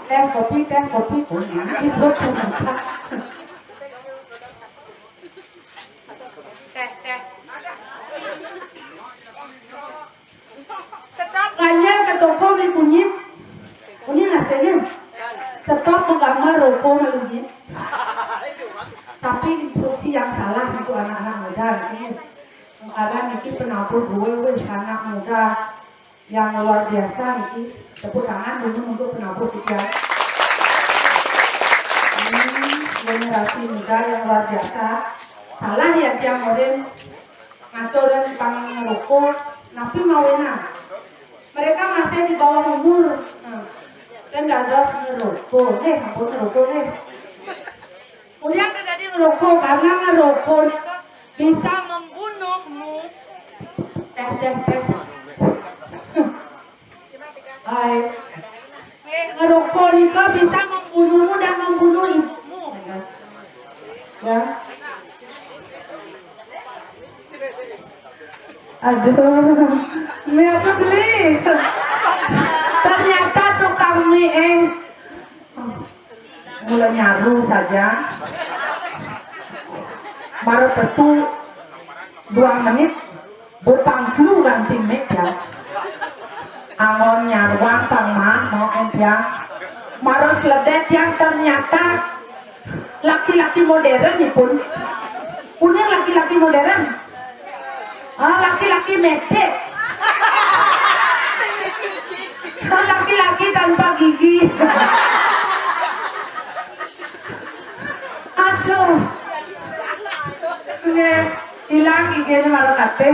teh kopi kunyit itu teh stop kayaknya ke toko beli kunyit nasinya stop menggambar rokok kunyit tapi instruksi yang salah itu anak-anak muda ini karena ini penabur gue anak muda yang luar biasa ini tepuk tangan dulu untuk penabur kita ini generasi muda yang luar biasa salah ya tiang orang ngaco dan tukang ngerokok tapi mau enak mereka masih di bawah umur dan gak ada ngerokok ampun ngerokok kemudian terjadi ngerokok karena ngerokok bisa membunuhmu teh hai ngerokok itu bisa membunuhmu dan membunuh ibumu ya aduh mereka beli ternyata tukang mie mulai nyaru saja baru pesu 2 menit berpangku ganti mie ya angon nyarwang pangman mau yang maros ledet yang ternyata laki-laki modern nih pun punya laki-laki modern laki-laki medek laki-laki tanpa gigi aduh hilang giginya malah kate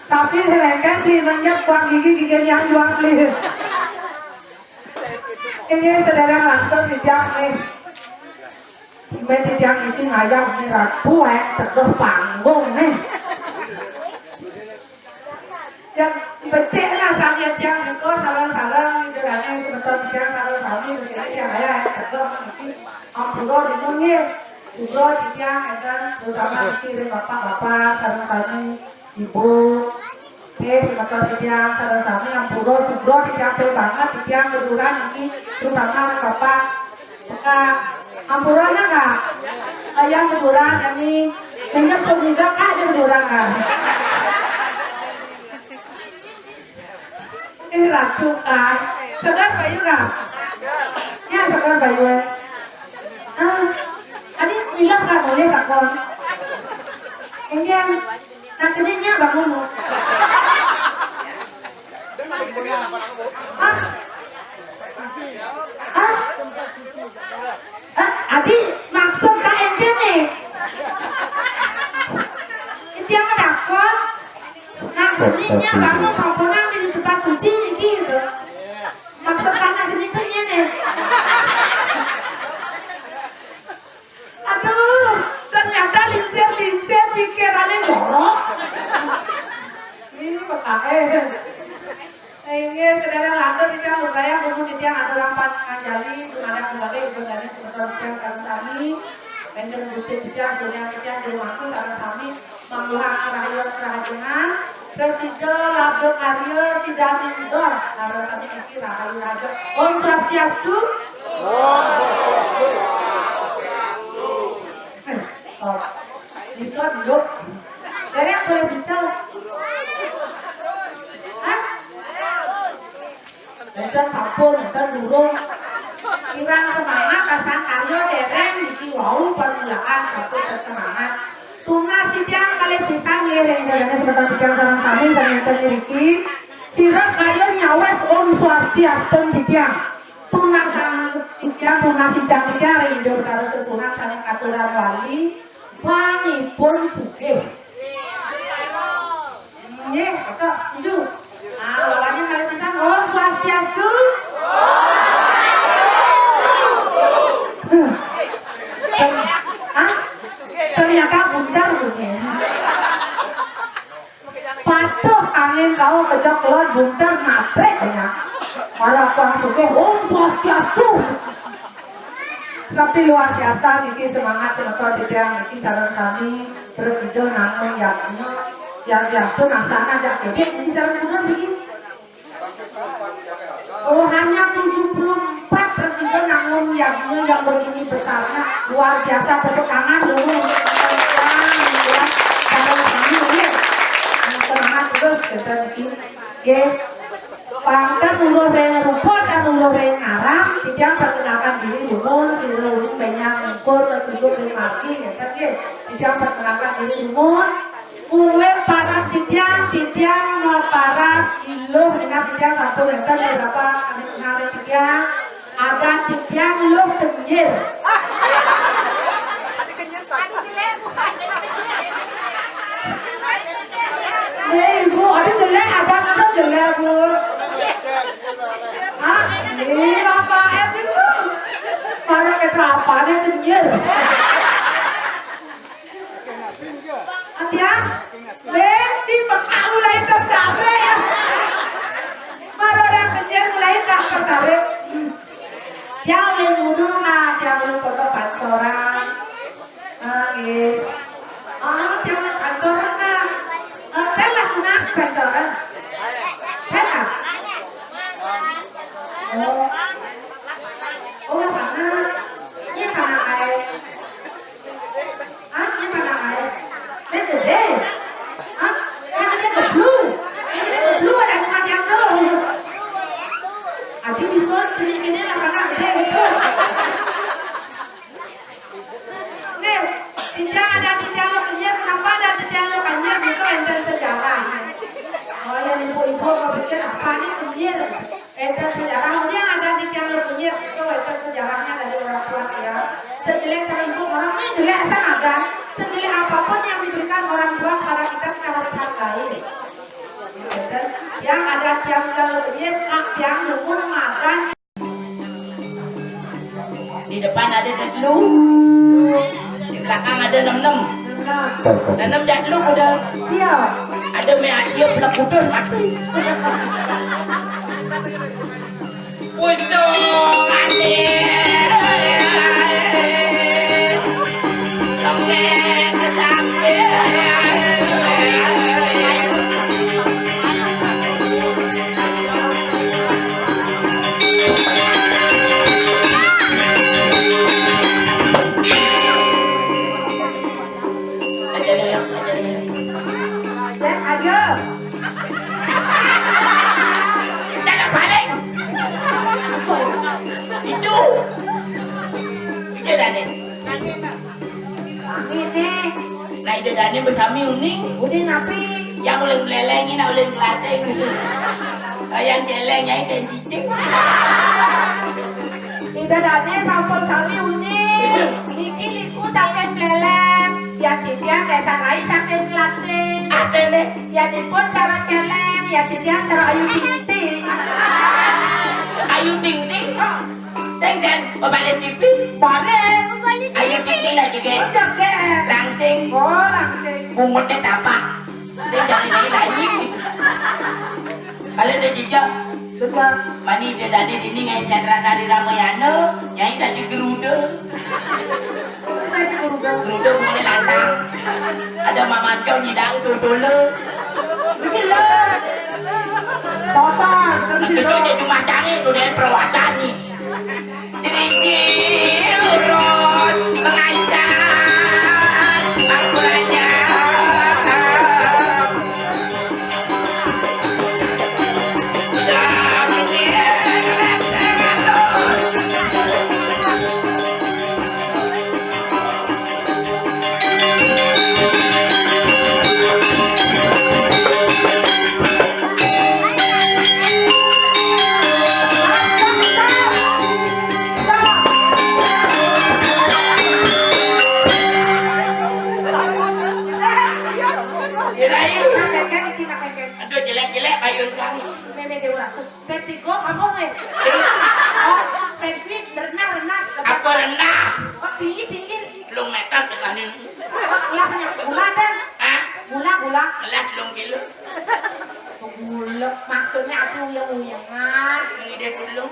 tapi selengkan di menjak buang gigi yang juang beli ini saudara lantur di jam nih di jam itu ngajak nih ratu tegeh panggung nih yang becek lah saya tiang itu salah-salah jalannya sebentar tiang salah-salah begini yang ayah tegeh ampuro di mungil juga tiang dan terutama dari bapak-bapak sarang kami ibu sebentar tiang sarang kami ampuro subro tiang banget tiang beruran ini terutama bapak ampurannya kak ayam beruran ini minyak juga kak aja beruran kan ini ratu kan segar bayu kak ya segar bayu ini bilang kak boleh kak kon ini nantinya bangun Adi maksud KMP nih itu yang ngedakon nah seninya bangun sampunang di tempat suci nih gitu maksud karena seni itu nih aduh ternyata lingsir pikirannya jorok ini PKN ini saudara lantur di tiang lugaya bunuh di tiang ada lampan ngajali ada kembali ibu dari sebentar di tiang karena kami bender gusti di tiang sudah di tiang di rumahku karena kami mengluhang rahayu kerahajunan Presiden Labdo Karyo Sidani Idor karena kami ini rahayu raja Om Swastiastu itu duduk dari yang boleh bicara dan sampun dan durung kirang semangat kasang karyo dereng iki wau permulaan satu semangat tunas tiang kali bisa ngiring jalannya sebentar tiang sarang kami ternyata niriki sirap karyo nyawes Om Swastiastu tiang tunas tiang rindu karo sesunat saling aturan wali wanipun sugih nggih cocok setuju lawannya kali bisa Om Swastiastu ternyata bundar bunyi patuh angin kau kejak keluar bundar natrek ya malah kurang suka Om Swastiastu tapi luar biasa niki semangat semoga ditiang niki saran kami terus hijau namun yang jatuh nasana jak ini saran benar begini oh hanya ayamnya yang begini besarnya luar biasa, tepuk tangan dulu ya. Kalau kami ini semangat terus kita bikin oke. Pangkat ulur yang rumput dan ulur yang aram tidak perkenalkan diri dulu dulu banyak ukur ketujuh lima ya tapi tidak perkenalkan diri dulu uwe para titiang mau para iluh dengan titiang satu meter berapa ada titiang ada titiang iluh kenyir ibu ada jelek ada nggak jelek bu ini apa itu mana keterapannya kenyir Atiang di bekal mulai tertarik mana orang kenyir mulai tertarik yang oleh gunung lah yang oleh foto pancoran yang oleh pancoran lah telah nak pancoran telah oh mana ini mana air ini mana air betul deh yang ada the blue ada yang tuh adik bisa ini lah mana gede itu nih tidak ada tidak lo kenyir kenapa ada tidak lo kenyir itu enten sejarah oh yang ibu-ibu kau pikir apa nih kenyir enten sejarah dia ada di yang lo kenyir itu enten sejarahnya dari orang tua ya sejelek seribu orang ini jelek sangat sejelek apapun yang diberikan orang tua pada kita harus hargai yang ada tiang jalur kenyir yang lumun makan di depan ada jadlu di belakang ada 66 dan 6 jadlu udah siap ada measia pula putus mati pusung adik sampai kesampai nah ide dani bersami uning napi yang uling melelengin uling kelateng yang celengnya itu yang cicing ide dani sampun sami uning liki liku sampai meleleng yang titiang desa rai sampai kelateng atene yang dipun cara celeng yang titiang cara ayu ting-ting sing dan balik TV balik ayo tinggi lagi guys langsing umutnya tapak sing jangan lagi kalian udah jejak sudah mani dia tadi ini ngai sendra dari Ramayana nyai tadi geruda mulai lantang ada mama kau nyidang turtule itu dia cuma cangin udah perawatan nih Tinggi urut pengajar akurannya aduh jelek-jelek payun kami meme dewa petigo kamu nih pensi renang apa renang tinggi belum meter tekanin lah gula dan gula lah belum kilo gula maksudnya aku uyang-uyangan ini dulu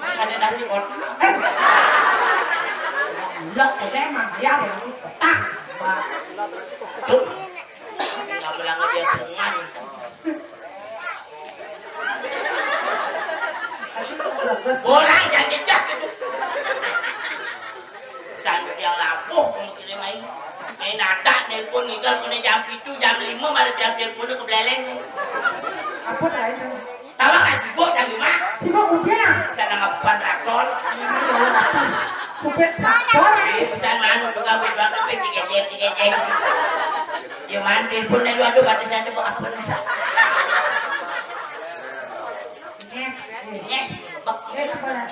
ada nasi kotak gula aja emang bayar ya kotak tuh nggak bilang dia dengan bola jangan jejak gitu nada nelpon ninggal kena jam 7 jam 5 malah jam telepon ke beleleng. Apa dah itu? Tahu nggak sibuk jam 5? Sibuk udah. Sana ngapain traktor? Supir traktor. Pesan mana juga buat tapi cek. Jangan telepon lu aduh batasan tu apa nak? Yes. Apa dah?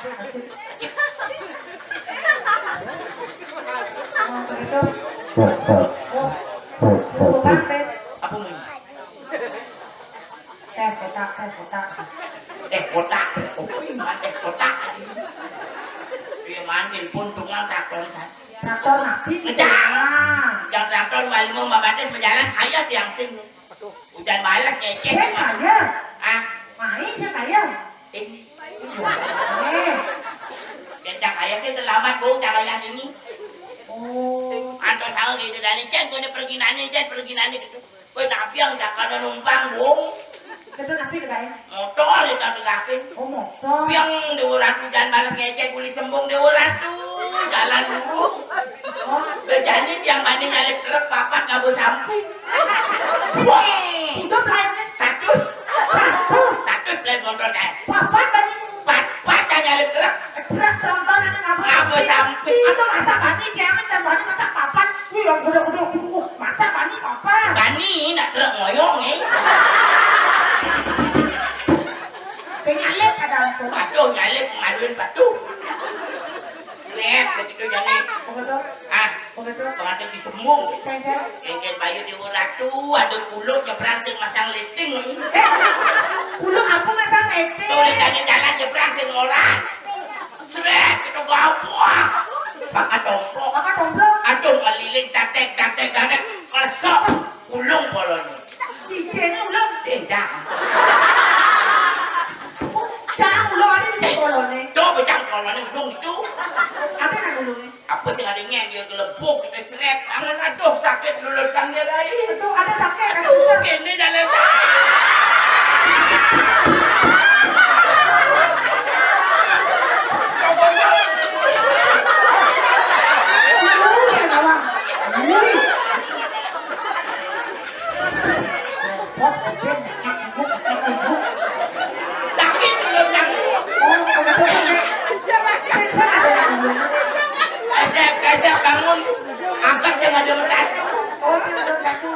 Oh, begitu. Bukan pet. Apa ni? Teh kotak. Teh kotak. Teh kotak. Dia manggil pun tukang traktor sana. Traktor napi. Yang traktor malam mau batas berjalan ayat yang sing. Hujan balas ngecek. Saya kaya. Ah, Main saya kaya. Kencang ayat sih terlambat bung jangan yang ini. Oh. Anto sahur gitu dari cek kau pergi nani gitu. Kau nabiang jangan numpang bung. Itu napi kaya. Motor itu gakin. Oh motor. Biang dewuran hujan balas ngecek kuli sembung dewuran tuh jalan dulu. Berjanji tiang banding nyalip truk papat nggak boleh sampai. Itu pelayannya. Satu plate motor deh. Papat banding. Papat nyalip truk Truk tronton nanti nggak boleh sampai. Atau masa banding jangan dan banding masa papat. Wih yang gede-gede masa banding papat. Bani nak truk ngoyong nih. Penyalip kadang tuh. Patuh nyalip ngaduin patuh. Seret begitu jangan. Begitu. Ah, Begitu. pengantin di sembung. Saya. Engkel bayu di uratu ada kuluk nyebrang sing masang liting. Kulung aku masang lete. Tuh ditanya jalan nyebrang sing orang. Seret itu gawah. Pakai domplok. Maka domplok. Aduh ngeliling tatek. Kesok kulung bolonnya. Cicenya ulang. Senjang. Jangan ulang aja bisa kolonnya. Tuh becang kolonnya kulung itu. Apa yang ulungnya? Apa sih adanya dia gelebuk kita seret. Tangan aduh sakit lulutkan dia dari. Itu ada sakit kan Aduh bisa. gini jalan. Ya kawan. Wih. Sakit lulutkan. Kasih bangun. Angkat saya ada metat.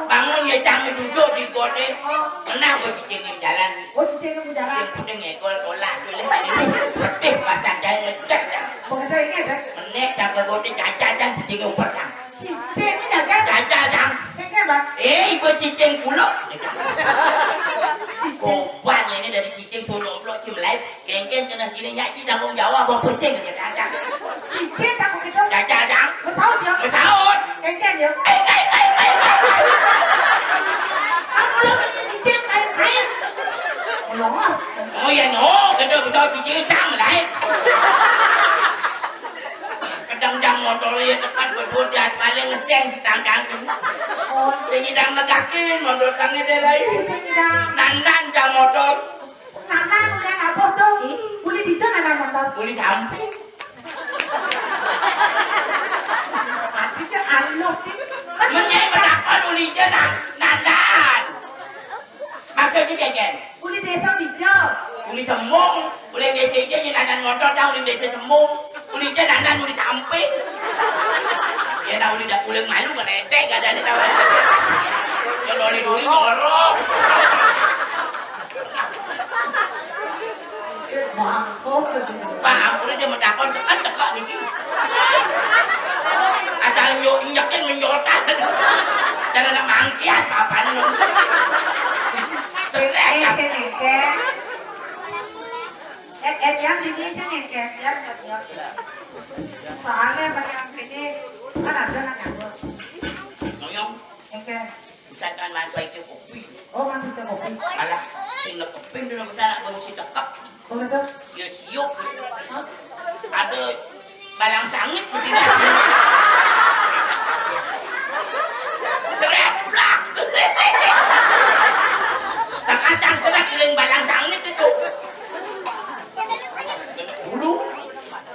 Bangun ya jangan duduk di gode. Kenapa cicingin jalan? Oh cicingnya berjalan. Yang putih ngekol tolak tulis ini. Petih pasang jaya ngecek jangan. Begitu ingat kan? Menek jaga gode caca jangan cicingin pertang. Cicingnya jaga. Caca jangan. Ingat bang. Ibu cicing pulak. Koban ini dari cicing suruh blok cimlai. Kengken kena cini nyaci tanggung jawab apa pusing ke caca. Cicing takut gitu. Caca jangan. Bersaut dia. Bersaut. Kengken dia. Aku lo cicing kain. Lomah. Oh ya no, kedua besar cicing sama lah. Kadang jam motor dia tepat berbun di aspalnya ngeseng si tangkang. Oh. Sehingga negakin motor kami dia lain. Cicing Nandan jam motor. Nana udah lapor dong. Boleh dijual nana motor. Boleh sampai. Mati je aloh ni. Menyai menakkan ulinya nandan. Maksudnya jajan. Boleh desa dijual. Uli sembung, boleh desa aja yang nandan motor dah uli desa sembung. Uli aja nandan uli sampai. Ya dah uli dah pulang malu kan etek gak ada ni tahu. Ya dori jorok. Bangkok tu. Paham boleh dia mentakon sekan tekak ni. Asal yo injakin menjotan. Cara nak mangkiat apa ni. Stres kan. Yang ini sih ngeket ya. Soalnya banyak ini kan ada nak nyambut. Ngoyong. Ngeket. Misalkan main baik cukup. Oh mandi kopi. Alah, sing nekepin dulu kesana baru si tekap. Oh betul. Ya siup. Ada balang sangit betina. Seret plak. Kacang seret ling balang sangit itu. Dulu.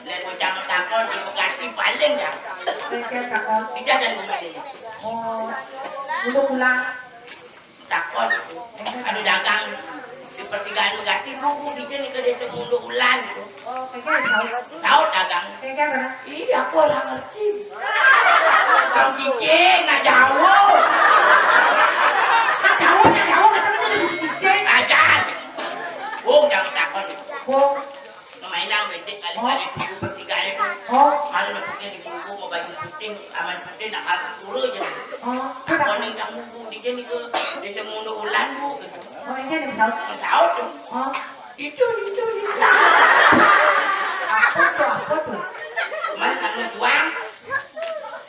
Lihat macam takon ibu ganti paling dah. Ngeket kakak. Dijajan kembali. Oh, untuk ulang. Takon. Ada dagang di pertigaan Megati buku di sini ke desa Mundu Ulan. Oh, kayaknya Saut dagang. Kayaknya mana? Iya, aku orang ngerti. Kau cicing, nak jauh. Nak jauh, kata mana di cicing? Ajar. Bung, jangan takon. Oh, Mainan betik kali-kali buku pertigaan itu. oh, Ada bentuknya di buku mau baju putih, aman putih nak kartu turun je. oh. Takon ni kamu buku di sini ke desa Mundu Ulan bu. Oh, ini ada saut. Saut tu. Oh, Itu. apa tuh? Mana nak juang?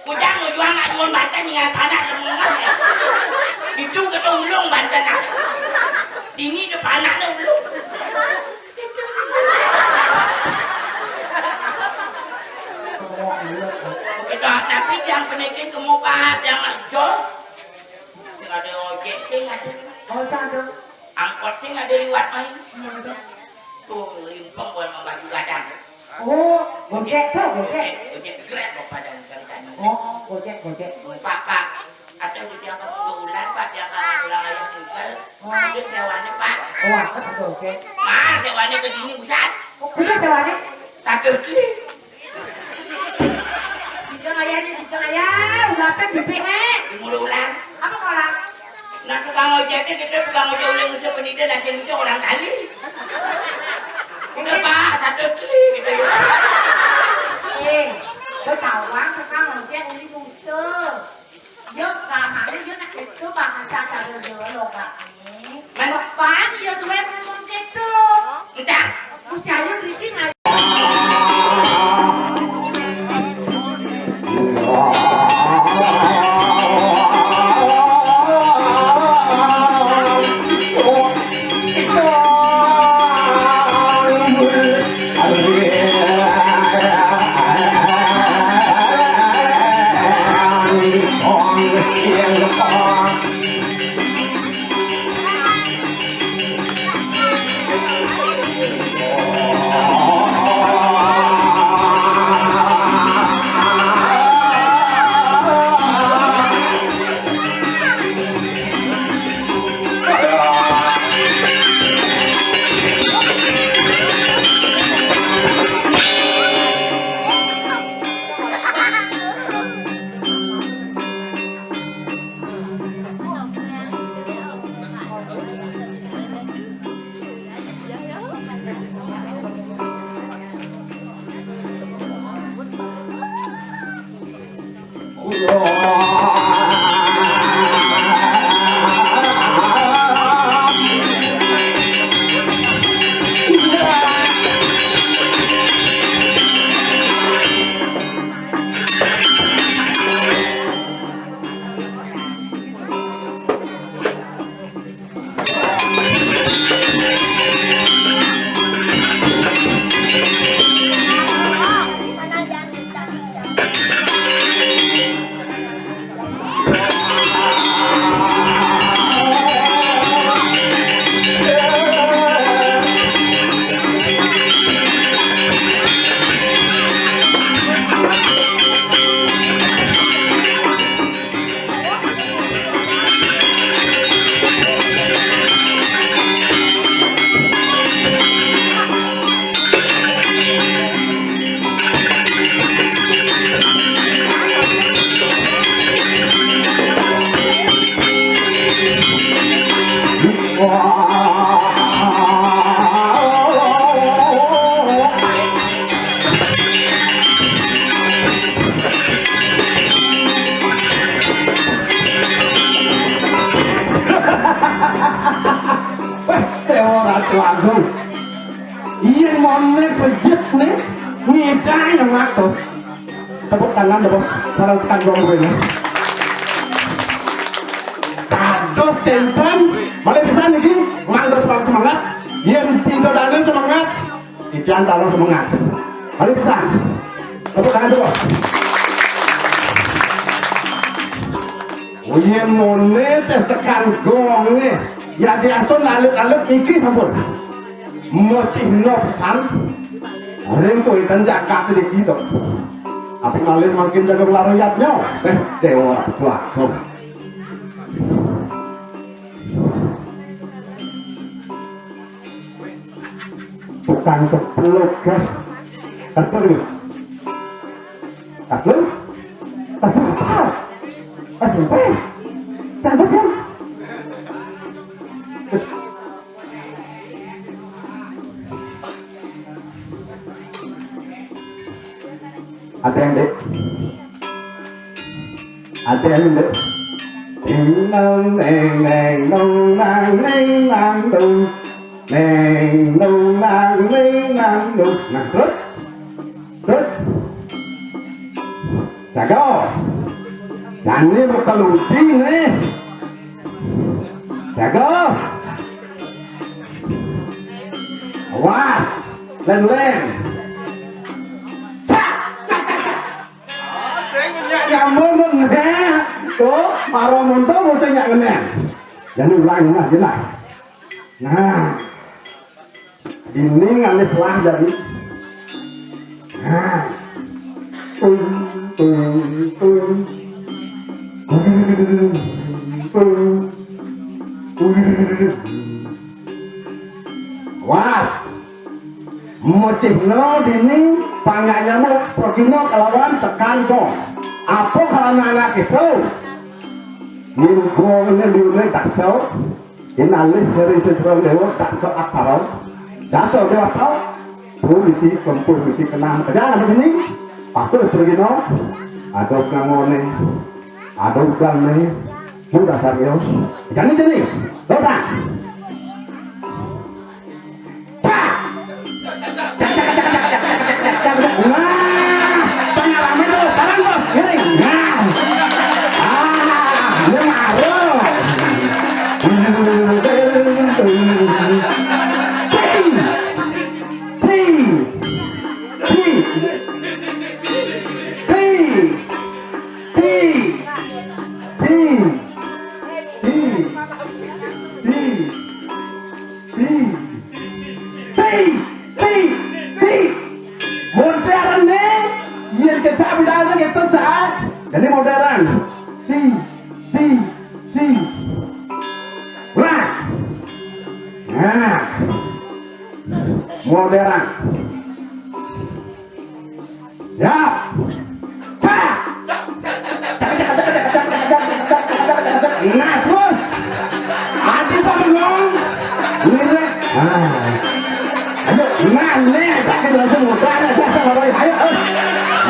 Kujang juang nak jual Banten dengan tanah semua. Itu kata ulung Banten nak. Ini depan anak ulung. Kedah tapi yang penaikin kemubat yang jauh. Sing ada ojek sing ada. Oh, ada. Angkot sing ada liwat main. Tuh limpong buat membaju gadang. Oh, gojek tuh, gojek. Ojek grab kok padang kerjanya. Oh, gojek. Pak, ada di tiang kebulan Pak, tiang pulang ayam tinggal. Itu sewanya Pak. Oh, apa tuh, gojek? Mas, sewanya ke sini pusat. Oh, bisa sewanya? 1 kali. Dijeng ayah, udah apa BPH? Di mulu ulang. Apa kolam? Nah tukang ojeknya kita tukang ojek ulang usia pendidik nasi usia orang kali. Udah Pak, 1 kali gitu ya. Tôi tàu quán cho con rồi chứ đi tu sơ dốt cả hẳn dốt nát cái chú bà hẳn xa trả được lột ạ mà bán giờ tụi em không kết trưa Chẳng tôi chạy vô đi cái này tepuk tangan dong, salam sekali gue. Kados tenten, malah bisa nih, mangga semangat, yang pintu dalil semangat, ikan dalam semangat, malah bisa. Tepuk tangan dulu. Uyen monet tekan gong nih, ya diatur lalut iki sampun, mochi no pesan, rem koi tanjak kata di gitu. Apa ngalir makin jaga larayatnya? Dewa tua. Bukan kepluk guys. Terus. Terus. Sampai. Sampai kan? Ada yang dek, ada yang dek. Neng neng neng nong nang neng nang dong, neng nong nang neng nang dong. Nah terus, jago. Dan ini berkeluci nih, jago. Awas, len. Kamu mengenai, tuh, para monto mesti nggak kena. Jangan ulang lah, jelas. Nah, ini ngalis lah jadi. Nah, wah, mocihno dini panganya mau pergino kelawan tekan dong. Apa kalau anak itu minggu ini tak so ini alis dari sesuatu dewa tak so akarau tak so dewa tau polisi komposisi kenang kerja begini pastor pergi no ada ngomongnya ada ugamnya mudah serius jangan jadi dosa pengalaman itu sekarang bos gini modern nih yang kecap bilang itu saat jadi modern wah nah modern ya nah terus hati pemulung lirik ayo nah nih pakai langsung mukanya biasa kalau ayo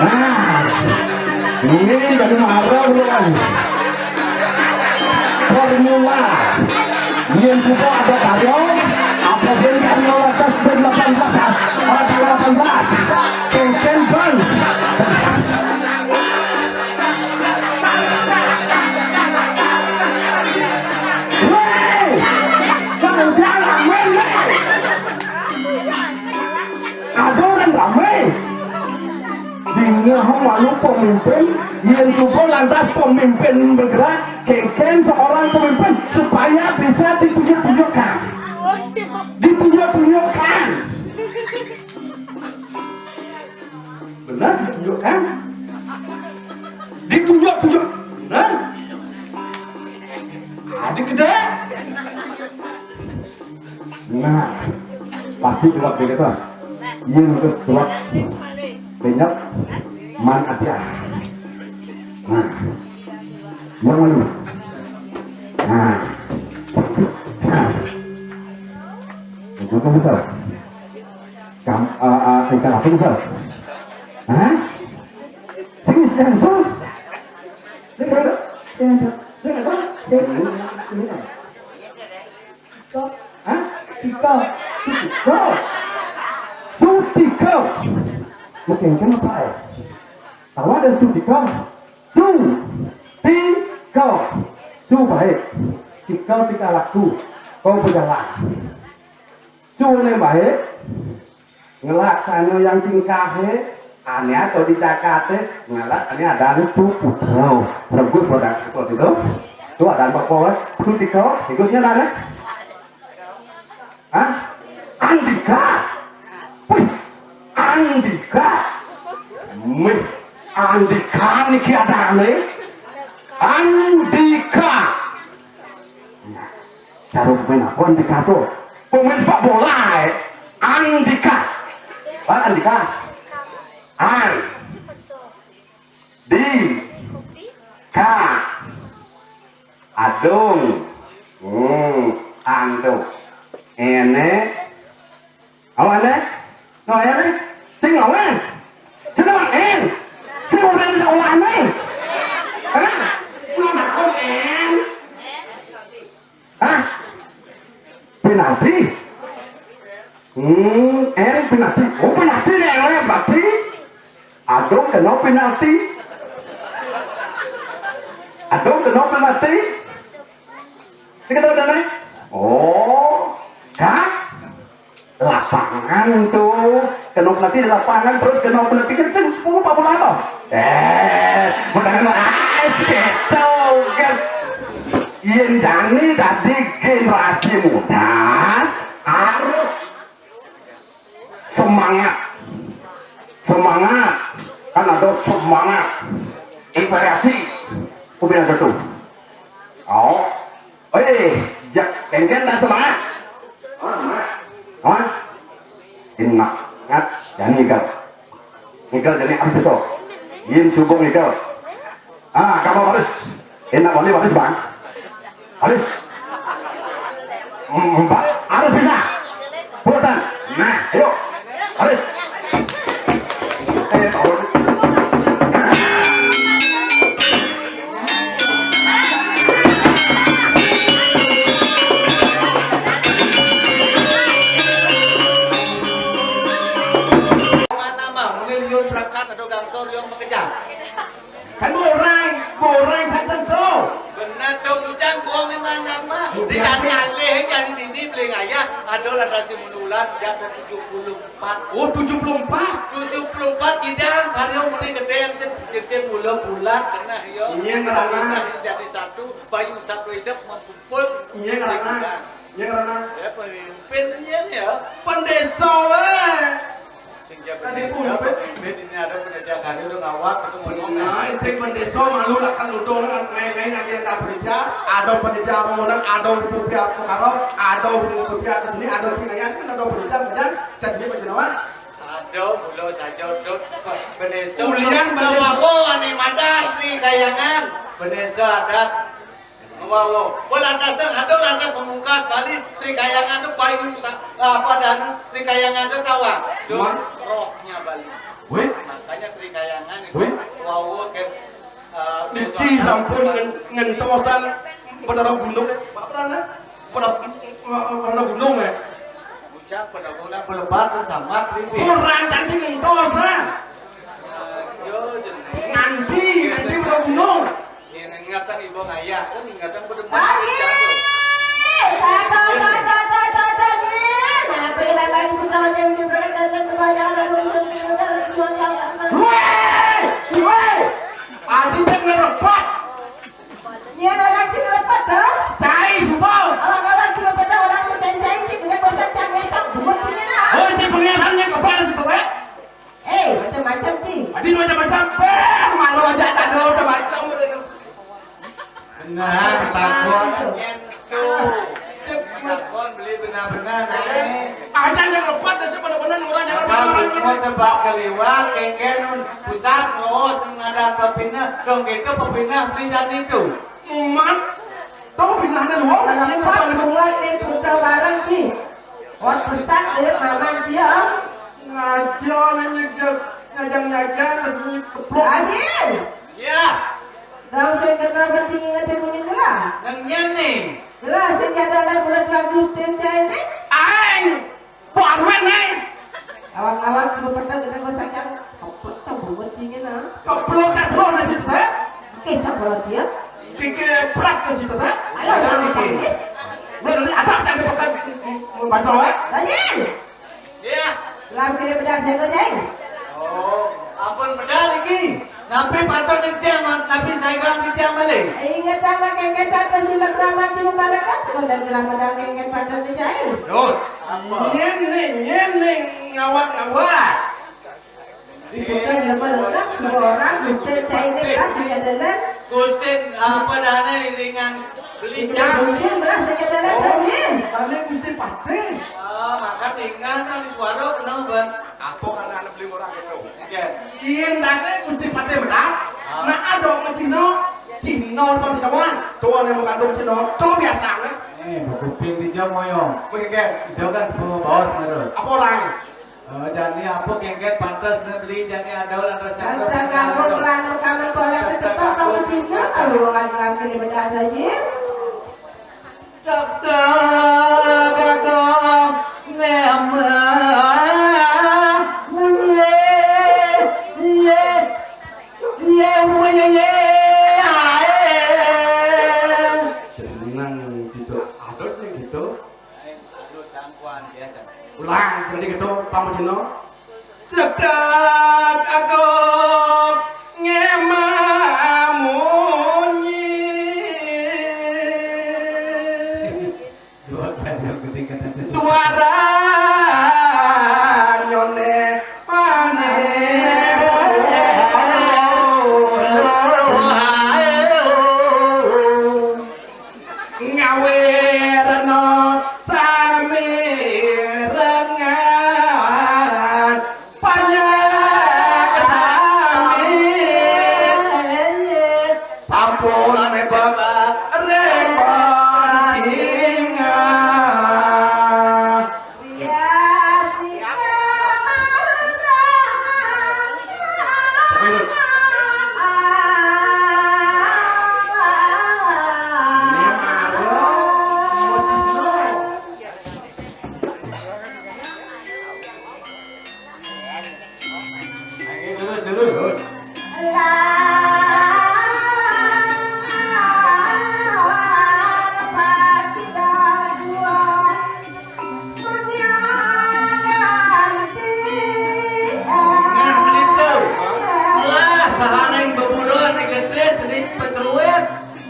nah ini jadi marah bukan formula yang juga ada karyo apa yang karyo atas 18 kengken bang wey kalau dia ramai ada orang ramai Dingin lalu pemimpin yang juga lantas pemimpin bergerak kengken seorang pemimpin supaya bisa ditunjuk-tunjukkan benar ditunjukkan benar adik gede nah pasti jawab begitu yang kedua banyak man atia nah yang mana nah itu kan besar ikan apa besar hah sini terus Sutikau mungkin kenapa ya kalau ada sutikau su baik tikau tika laku kau berjalan su yang baik ngelaksana yang tingkahnya aneh atau dicakate ngelak ini ada itu putrau rebut produk seperti itu ada apa sutikau ikutnya ada Andika Andika niki adane. Andika. Cara pemain apa Andika tuh? Pemain sepak bola. Andika. Pak Andika. An. Di. Ka. Adung. Antuk. Ene. Awalnya. No ene. Sing lawan. Sing lawan en. Sing lawan lawan en. Hah? Mana kau en? Hah? Penalti. En penalti. Oh penalti nih orang berarti. Adung kena penalti. Adung kena penalti. Kita tahu dah nih. Oh, kak. Lapangan tuh. Kena penalti di lapangan terus kena penalti kan semua apa bola toh? Bukan gitu kan. Yang jani dari generasi muda harus semangat kan ada semangat inspirasi kemudian itu jak kengken dan semangat ingat jangan nikel jadi harus itu yin subung nikel kamu harus enak harus bang harus harus bisa buatan nah ayo harus kan borang kan tentu benar cong buang di mana mah di kami alih kan ini beli ayah ada rasi menular jam 74 oh 74 tidak hari yang muni gede yang kecil bulan kena yo iya ngerana jadi satu bayu satu hidup mengumpul iya ngerana ya pemimpinnya ya pendesa pemimpin ini ada pendidikan hari itu ngawat itu ngomong intrik pendesa malu lah kan udang ngai nanti ada kerja ada pendidikan pembangunan ada rupiah pengarap ada rupiah ke sini ada tinggalan kan ada pendidikan jadi penjenawan ada mulo saja dot penesa ulian bawa ane madas nih kayangan penesa adat wow lantasan ada lantas pemungkas balik trikayangan itu bayu apa dan trikayangan itu kawan don rohnya balik makanya trikayangan itu wow kan Niki sampun ngentosan pada gunung pada gunung ya ucap pada gunung pelebat sama tripi kurang cantik ngentosan nanti pada gunung ingatkan ibu ayah kan ingatkan pada macam-macam sih. Macam-macam, malu aja tak ada macam-macam. Benar, takon itu. Takon beli benar-benar. Aja yang lepas dah benar-benar orang jangan orang mau tebak keliwat, kengken pusat ngos ngada pepina, dong itu pepina pindah itu. Man, tahu pinahnya luar. Lepas mulai itu barang sih. Orang pusat dia maman dia. Ngajar ngajang keplok. Adil. Ya. Tahu saya kenal penting ingat punya lah. Nangnya nih. Lah senjata lah bulan bagus saya ini. Aing, bukan nih. Awak-awak belum pernah kita gosakan. Keplok tahu buat tinggi nah. Keplok tak slow nasi tu saya. Kita boleh dia. Fikir pras nasi tu saya. Ayo jangan dikit. Boleh apa yang dipakai bantu eh? Adil. Ya. Lam kira bedah jaga jeng. Oh, ampun beda lagi. Nabi patut dia, Nabi saya dia balik. Ingat sama kengken patut sila keramat di Mubarakat. Sudah bilang bedah kengken patut dijahit. Dot. Nyen nih ngawat. Ikutan ya meledak dua orang Gusti Cainik kan juga dalam. Gusti apa dana iringan beli jam. Mungkin belah saya dalam tadi. Tadi Gusti Pate. Maka tinggal di suara kenal ban. Apa karena anak beli orang itu? Oke. Iya, nanti Gusti Pate benar. Nah, ada orang Cina, Cina orang Cina, tuan yang mengandung Cina, cuma biasa kan? Kuping di jam moyong. Mengengket. Itu kan bawas menurut. Apa orang? Jadi apa kengket pantas beli jadi ada ulang tercatat. Kata kamu pelan kamu boleh tetap kamu tinggal kalau orang lagi di benda saja. Dokter kakak memang Jenengan gitu, adus nih gitu. Ulang, seperti gitu, kamu Cina. Sedang aku ngemamunyi. Suara nyone ngawirno sami rengan panyakami sampun bapak repot ingat.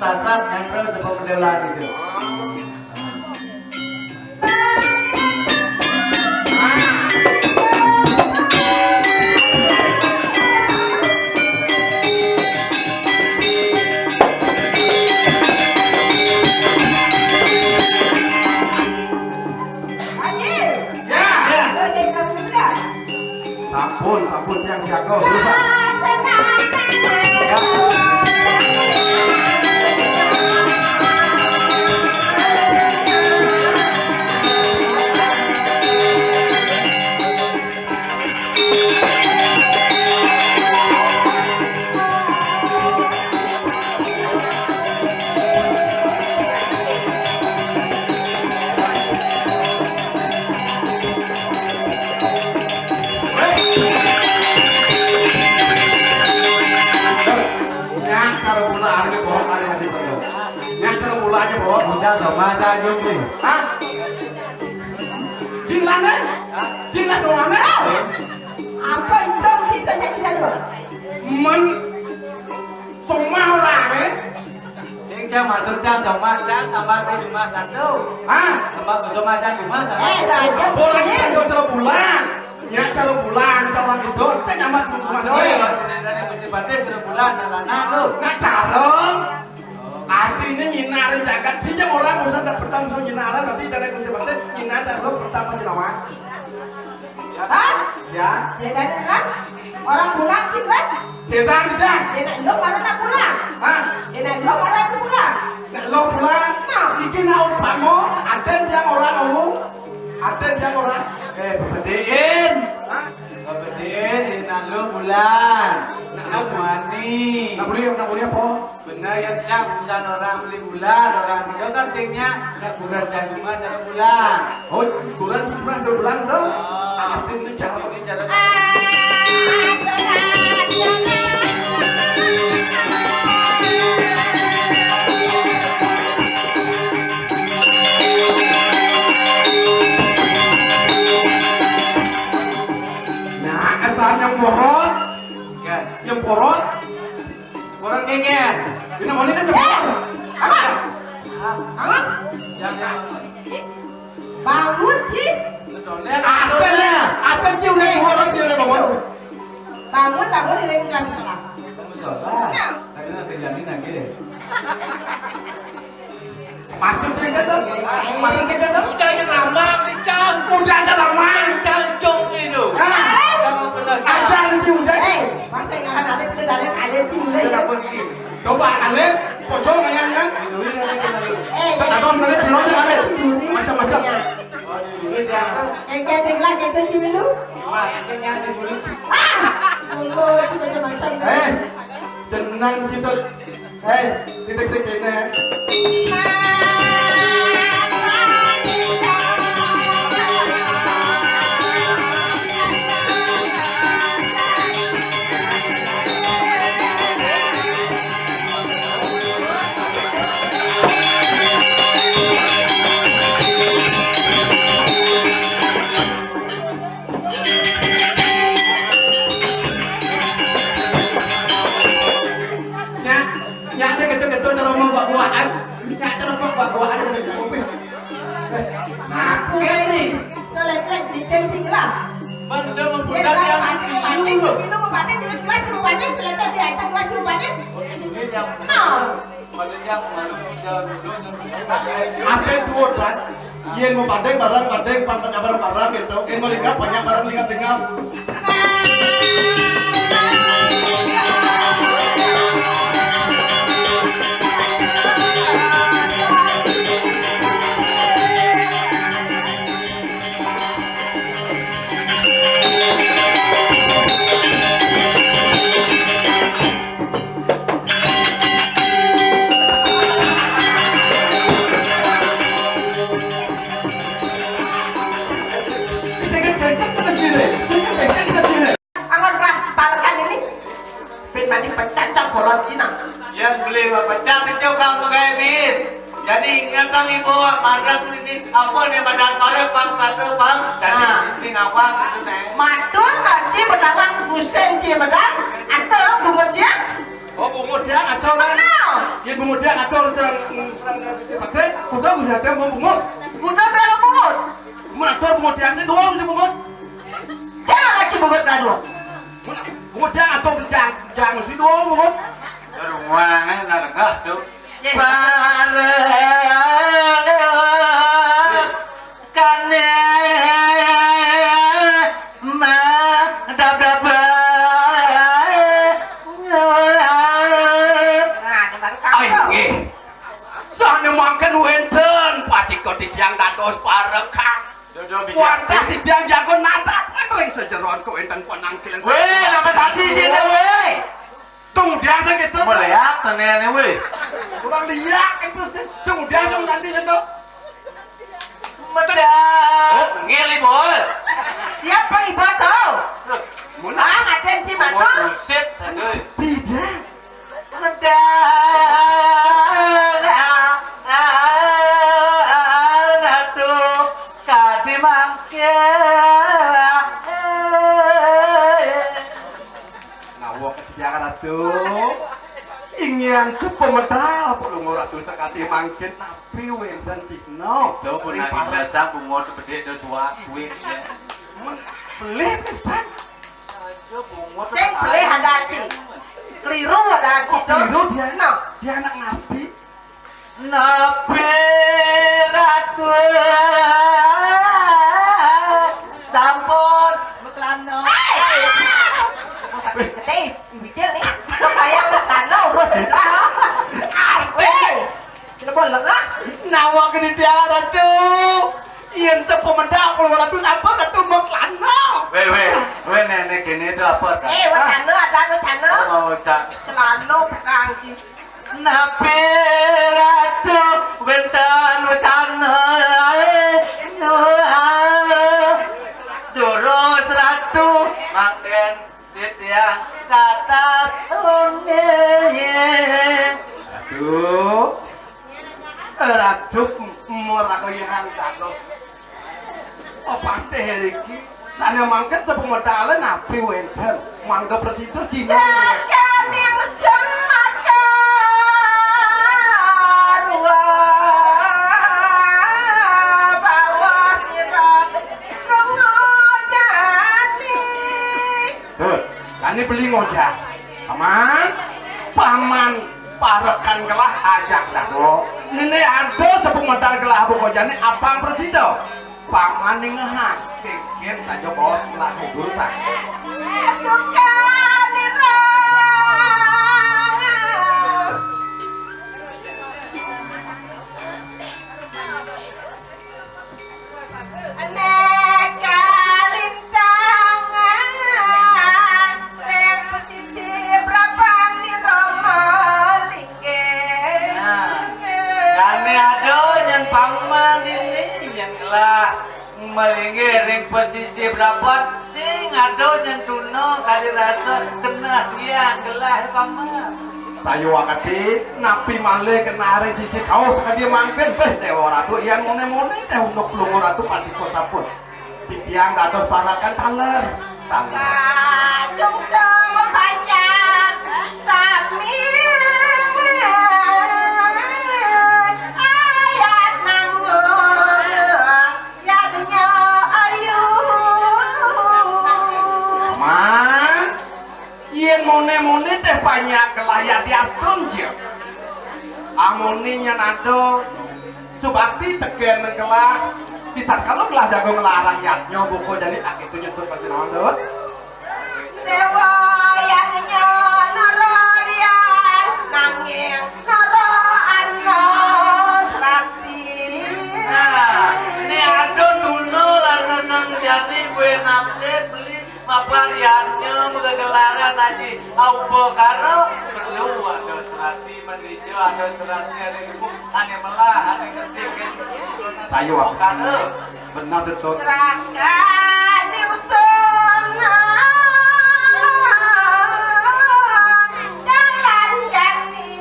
Sasat yang terus sebab mendelan itu. Sampun yang jago terus. Bisa sama saja nih. Hah? Jinglane? Jinglan mana? Apa itu kita jadi dulu? Men semua orang Sing cha masuk cha sama cha sambar di rumah satu. Hah? Sambar bersama cha di rumah sama. Boleh kita kalau bulan. Ya kalau bulan kalau gitu, saya nyamat rumah Oh iya, doang. dari Gusti Pate sudah bulan lana lu. Nah careng. Artinya nyinarin jagat sih ya orang usah tak pertama so nyinaran nanti dari kunci penting nyinaran lo pertama nyinawan. Hah? Ya. Jadi kan orang bulan sih kan? Setan tidak. Jadi lo mana nak pulang? Hah? Jadi lo mana nak pulang? Lo pulang. Iki naon pamo, ada yang orang ngomong, ada yang orang. Bebedein. Hah? Bebedein nak lu bulan. Nak lu mani. Nak boleh apa? Benar yang cak urusan orang beli bulan, orang itu kan cengnya nak bulan cak cuma 1 bulan. Oh, bulan cuma 2 bulan tuh. Oh. Artinya cara Ini cara nah, asal yang porot, kan. yang porot, Orang kengen. ini mau ini kan yang porot. Apa? Jangan. Bangun sih. Ada sih udah yang porot dia udah bangun. Bangun ini kan salah. Salah. Karena terjadi lagi. Masuk ke dong. Masuk ke dong. Caranya lama, Cang. Udah ada lama. Cang jong itu. Kamu benar. Ada lagi udah. Masa yang ada sih mulai. Coba ale, pocong yang kan. Tak tahu sebenarnya cilok yang ale. Macam-macam. Kayak tinggal gitu sih dulu. Tenang kita. Titik-titik ini. Ada dua kan, yang mau padeng barang, pangkatnya barang gitu. Yang mau lihat banyak barang lihat. Yang beli pecah kecil kamu kayak min. Jadi ingatkan ibu, marah ini apa nih badan marah bang satu bang. Jadi ini ngapa gitu nih? Madun nanti berdawang gusten cie bedang atau orang bungut cie? Oh bungut dia atau orang? Yang bungut dia atau orang pakai? Kuda bisa dia mau bungut? Kuda berapa bungut? Atau bungut dia sih doang sih bungut? Jangan lagi bungut kado. Bungut dia atau jangan sih doang bungut? Rumahnya udah dekat tuh. Soalnya makan wenten pasti kau tiang dados parekang. Wantah tiang jago nadat ring sejeron kau enten penangkilan. Weh, apa tadi sih weh? Tung dia gitu. Boleh ya, tenenya weh. Kurang lihat itu sih. Tung dia nanti itu. Oh, ngeli boy. Siapa ibu tahu? Ada si Madun. Buset, aduh. Tidak. Ingin sepemedal perlu ratu sakati mangkin tapi wendan cino. Tuh pernah biasa bungo sebede do suatu ya. Beli pisan. Saya beli hadati. Keliru hadati tuh. Keliru dia. No. Dia anak ngerti. Nabi ratu sampun Meklano. Gede, bicil nih. Kayak meklano urus lah. Weh. Kita boleh lah. Nawa gini dia ratu. Iyan sepemedal perlu ratu sampun ratu meklano. Weh nenek ini itu apa kan? Wacana ada wacana. Oh mau cak. Celano perangki. Nabi ratu bentan wacana Durus ratu makin setiang kata Aduh. Ratu murah yang dados. Oh pasti hari ini. Sana mangkat sepemedal nabi wenten. Mangga presiden di. Jangan yang semakan bawa sirat rongojani. jani beli ngojek. Paman parekan kelah ajak dado. Nene ada sepung modal kelah buko jani abang presido. Paman ning ngehang keken saja bos kelah guru sak. Suka nira. Melinggi ring posisi berapa sing ado nyentuno kali rasa kena dia gelah paman Sayu wakati napi malih kena hari sisi kaos kadi mangken bes dewa ratu yang mone-mone teh untuk lungo ratu pati kota pun titiang dados parakan taler Sungsung panjang sami ayat nanggung yadnya ayu Man yen mone-mone teh banyak kelayat diastun je amoninya nado subakti tegen kelah bisa kalau kelah jago ngelarang yatnya buku jadi tak itu nyebut pasti naon dewa yadnya narolian nanging naro ano serati ini ado tuno karena nang jadi gue namde beli mapariannya megagelaran aja aupo karo perlu ada serati mendijo ada serati ada ibu ane melah ane ngerti Sayu karo benar betul serangkan diusun jalan jani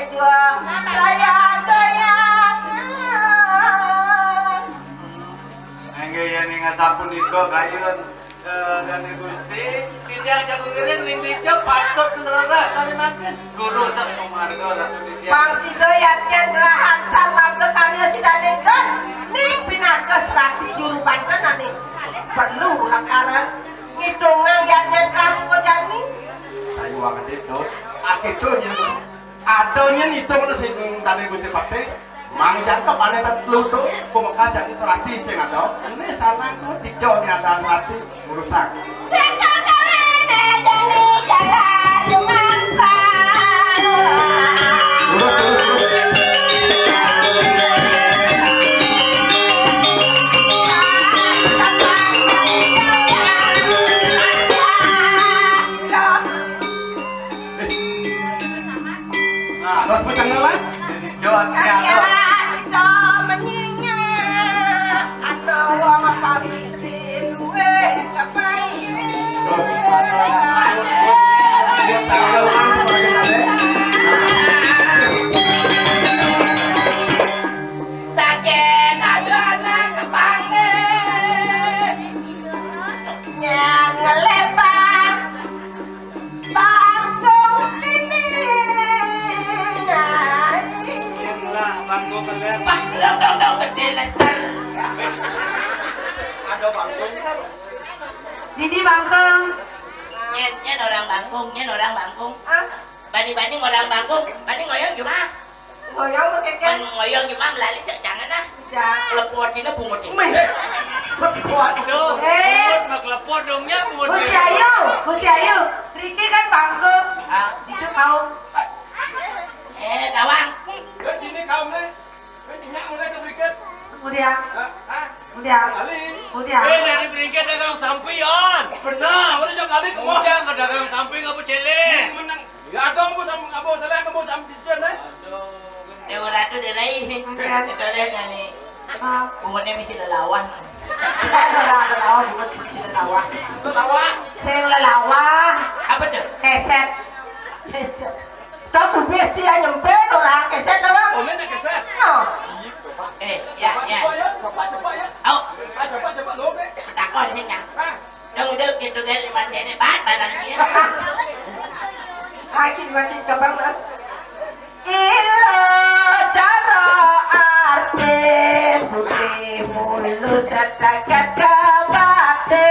juang layang-layang enggak ya nih ngasapun itu kayun dan gusti tidak jago kering ring dicap patut nerara sari makan guru sama marga ratu dia Bang Sido yatnya gerahan salam berkarya sidanegan ning pinakes rati juru banten ane perlu lakara ngidungan yatnya kamu kojani Sayu wakati itu akitunya adonya itu mana sih tadi gusti pakte mang jantok ane lutu kumeka jadi serati sing ada ini sana ku tijo ni ada serati urusan cekak karene jani jalan lumampah terus pegang lah Joan Kaya Tiano kita menyinyir Ana wong pabitrin we kapai Saken ada anak kepange Yang ngelebar Bangkong ini lah bangku kalian Dong gede lesar. ada bangkung Didi bangkong Nyen orang bangkung. Ah, Bani orang bangkung. Bani ngoyong cuma. ngoyong lu keken Ngoyong cuma melalui jangan ah. Ya Lepotin bungut ini. waduh mak lepot dongnya Gusti Ayu, Riki kan bangkong itu mau Lawang. sini kaum nih minyak mulai ke berikat kemudian dari berikat dagang sampian benar mana jam kali kemudian ke dagang samping apa cele menang ya ada mau sama kamu salah kamu sama di sana Dewa ratu derai. Itu lihat nih. Bungutnya mesti lelawan. lelawan Apa tuh? keset Kau kubis sih nyempe orang keset doang. oh ini keset Ya. coba ya Au, coba lo deh takon sih kan. Dong dek gitu kan 5 cene bat barangnya. Makin coba mas. Ilo cara arte putih mulut setakat kabate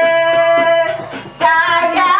kaya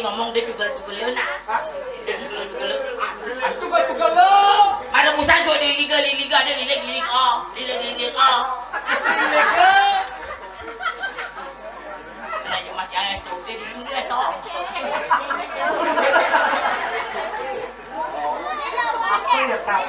Ngomong dia tugel-tugel na. Dia tugel-tugel. Tugel-tugel lo. Ada busan jo dia liga dia lilik oh. Lilik oh. Kena cuma jangan tu dia di dunia tu. Aku ya tahu.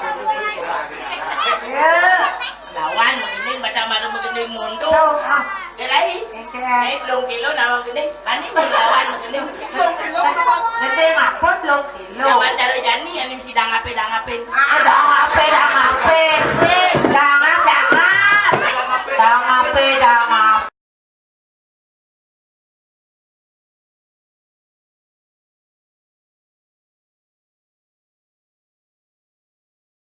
Lawan begini macam mana begini mundur. Dia lain. Naik long kilo nama begini. Ani lawan begini. Long kilo apa? Nanti mapot long kilo. Lawan cara